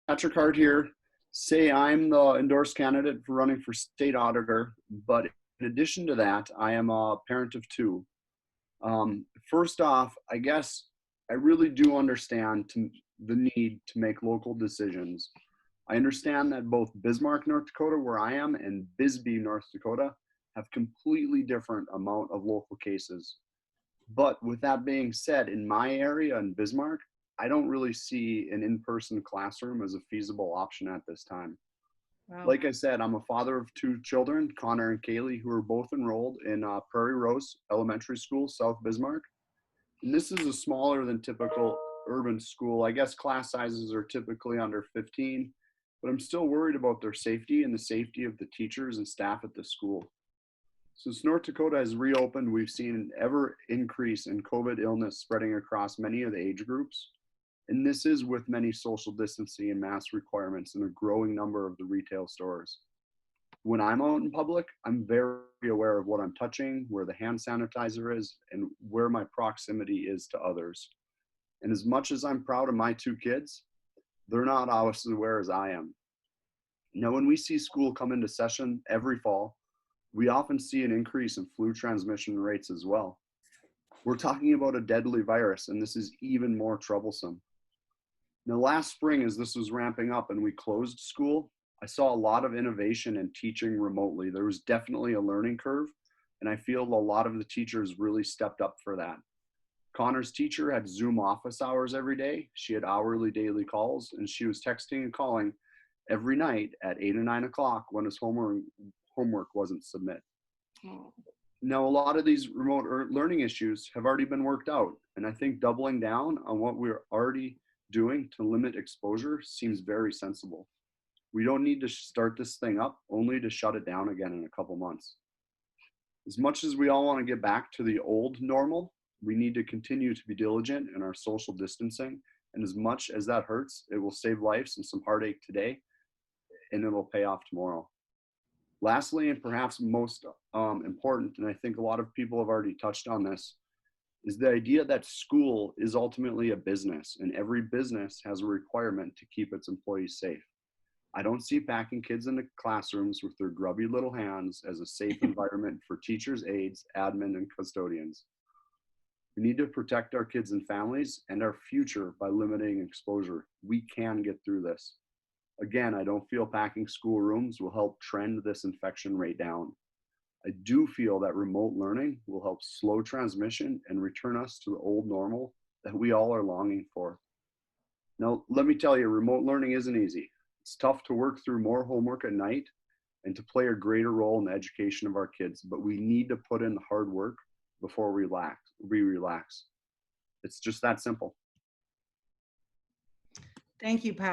Patrick Hart here. Say I'm the endorsed candidate for running for state auditor, but in addition to that, I am a parent of two. First off, I guess I really do understand the need to make local decisions. I understand that both Bismarck, North Dakota, where I am, and Bisbee, North Dakota, have completely different amount of local cases. But with that being said, in my area in Bismarck, I don't really see an in-person classroom as a feasible option at this time. Wow. Like I said, I'm a father of two children, Connor and Kaylee, who are both enrolled in Prairie Rose Elementary School, South Bismarck. And this is a smaller than typical urban school. I guess class sizes are typically under 15, but I'm still worried about their safety and the safety of the teachers and staff at the school. Since North Dakota has reopened, we've seen an ever increase in COVID illness spreading across many of the age groups. And this is with many social distancing and mask requirements in a growing number of the retail stores. When I'm out in public, I'm very aware of what I'm touching, where the hand sanitizer is, and where my proximity is to others. And as much as I'm proud of my two kids, they're not always as aware as I am. Now, when we see school come into session every fall, we often see an increase in flu transmission rates as well. We're talking about a deadly virus, and this is even more troublesome. Now, last spring, as this was ramping up and we closed school, I saw a lot of innovation in teaching remotely. There was definitely a learning curve, and I feel a lot of the teachers really stepped up for that. Connor's teacher had Zoom office hours every day. She had hourly daily calls, and she was texting and calling every night at 8 or 9 o'clock when his homework wasn't submit. Oh. Now, a lot of these remote learning issues have already been worked out, and I think doubling down on what we're already doing to limit exposure seems very sensible. We don't need to start this thing up only to shut it down again in a couple months. As much as we all want to get back to the old normal, we need to continue to be diligent in our social distancing. And as much as that hurts, it will save lives and some heartache today, and it'll pay off tomorrow. Lastly, and perhaps most important, and I think a lot of people have already touched on this, is the idea that school is ultimately a business, and every business has a requirement to keep its employees safe. I don't see packing kids into classrooms with their grubby little hands as a safe environment for teachers, aides, admin, and custodians. We need to protect our kids and families and our future by limiting exposure. We can get through this. Again, I don't feel packing schoolrooms will help trend this infection rate down. I do feel that remote learning will help slow transmission and return us to the old normal that we all are longing for. Now, let me tell you, remote learning isn't easy. It's tough to work through more homework at night and to play a greater role in the education of our kids, but we need to put in the hard work before we relax. It's just that simple. Thank you, Pat.